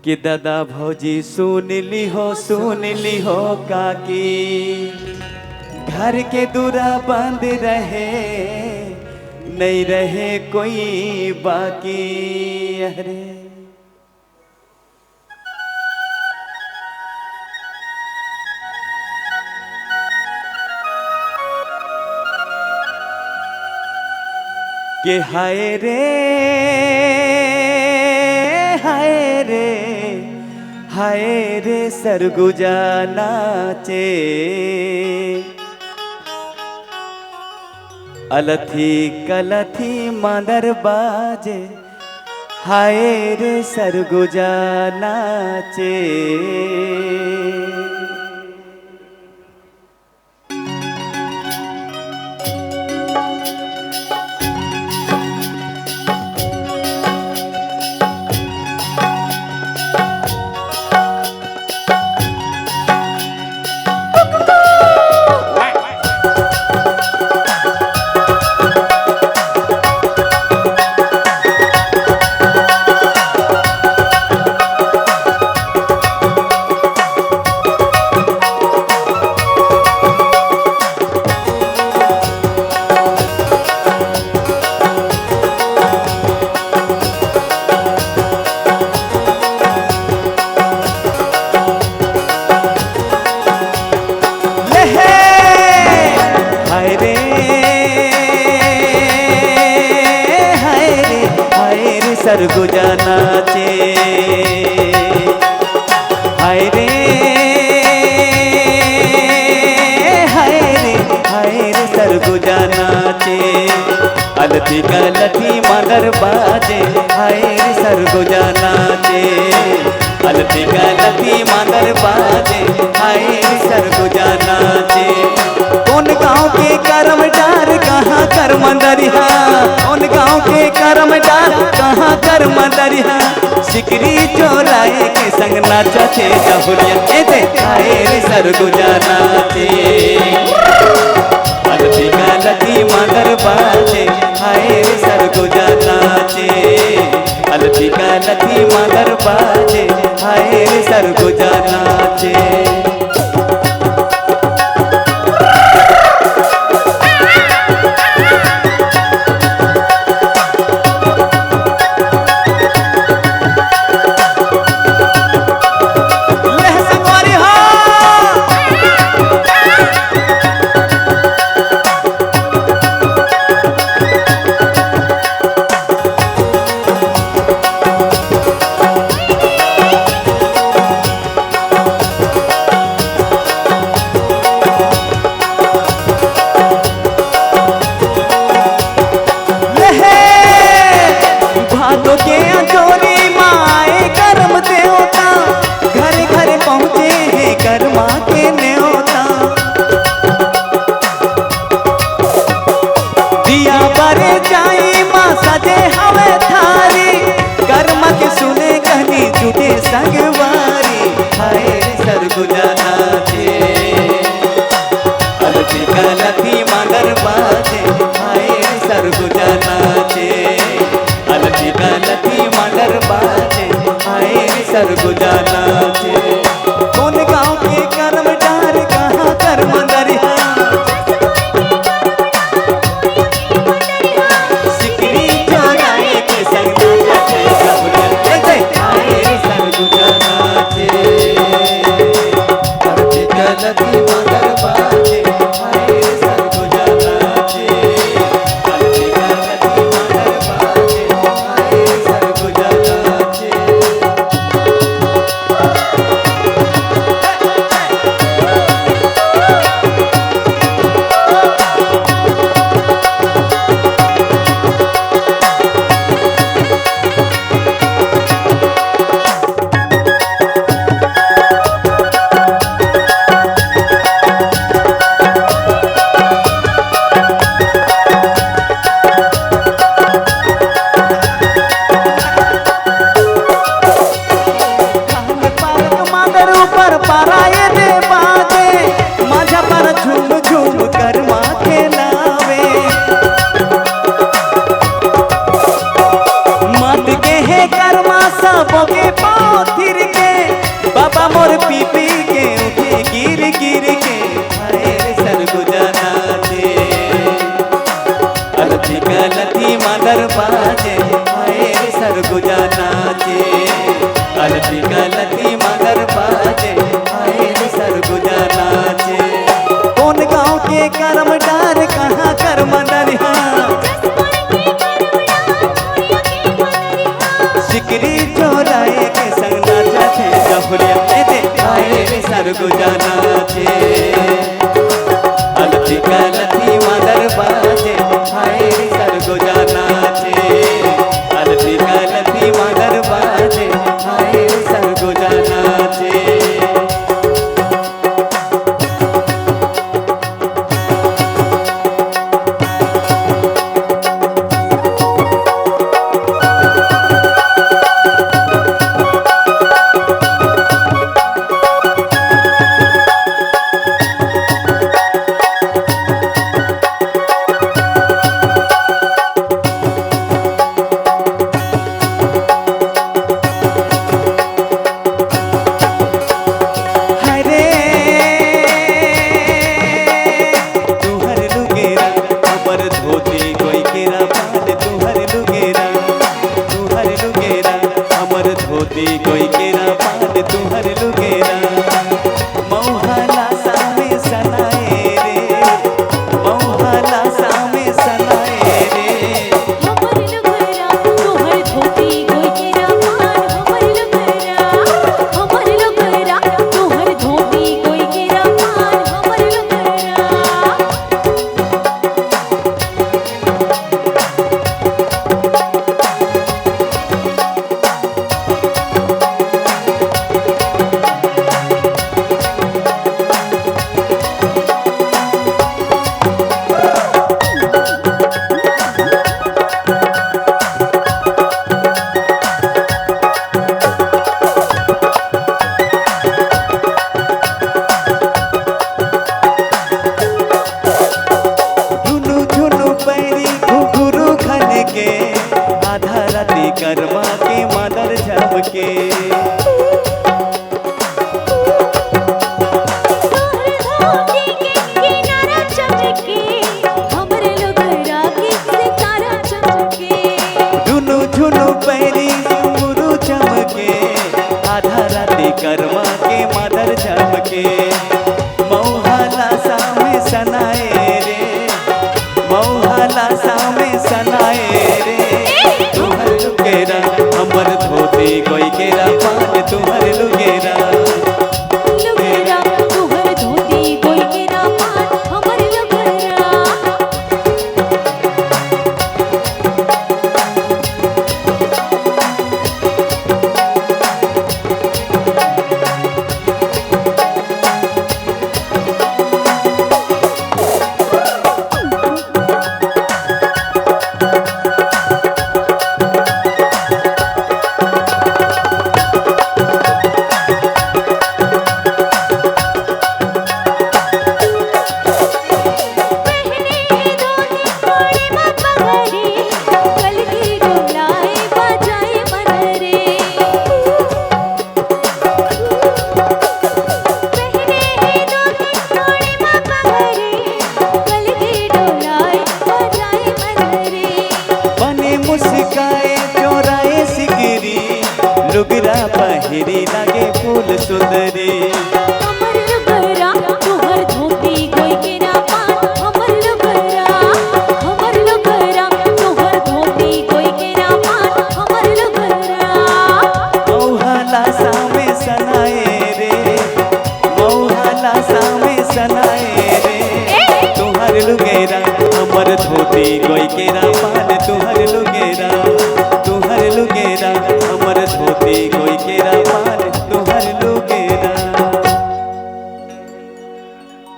कि दादा भौजी सुन ली हो काकी, घर के दूरा बंद रहे नहीं रहे कोई बाकी। अरे कि हाय रे सरगुजा नाचे, अलथी कलथी मांदर बाजे, हाय रे सरगुजा नाचे। सरगुजा नाचे, हाय रे सरगुजा नाचे, अलथी कलथी मांदर बाजे, हाय रे सरगुजा नाचे, अलथी कलथी मांदर बाजे, हाय रे सरगुजा नाचे। कौन गाँव के करम डार कहाँ कर मंदरिया, कौन गाँव के करम डार कहाँ कर मंदरिया, सिकरी चोराए के संग नाचा थे जहुरिया, ए हाय रे सरगुजा नाचे, अलथी कलथी मांदर बाजे, हाय रे सरगुजा नाचे, अलथी कलथी मांदर बाजे, हाय रे सरगुजा नाचे। सजे हवे थारी कर्म के सुने कहनी जुटे संगवारी, हाय सरगुजा नाचे, अलथी कलथी मांदर बाजे, हाय सरगुजा नाचे, अलथी कलथी मांदर बाजे, हाय सरगुजा नाचे। कौन गाँव के कर्म डार कहाँ कर मंदरिया, सबके पाँव अलती गलती मगर बाजे हाय रे सरगुजा नाचे। कौन गाँव के करम डार कहाँ कर मदरिया, सिकरी चोराए के संग नाचा थे डफरिया दे हाय रे सरगुजा नाचे। अलती गलती मगर बाजे हाय रे सरगुजा नाचे। अलती गलती मगर बाजे हाय रे सरगुजा नाचे। कोई केरा पान तुहर लुगेरा मौहाला सामे सनाए रे, मौहाला सामे सनाए रे। हमर लुगेरा तुहर धोती कोई केरा पान, हमर लुगेरा तुहर धोती कोई केरा पान, हमर लुगेरा। आधा राती कर्मा के मादर झपके, झुनु झुनु पैरी घुंघरू चमके, आधा राती कर्मा के मादर झपके। मौहाला सामे सनाए रे, मौहाला सामे सनाए रे। तुहर लुगेरा हमर धोती कोई केरा पान, तुहर लुगेरा तुहर धोती कोई केरा पान, हमर लुगेरा। मुस्काए चोराए सिकरी, लुगरा पहिरी लगे फूल सुंदरी।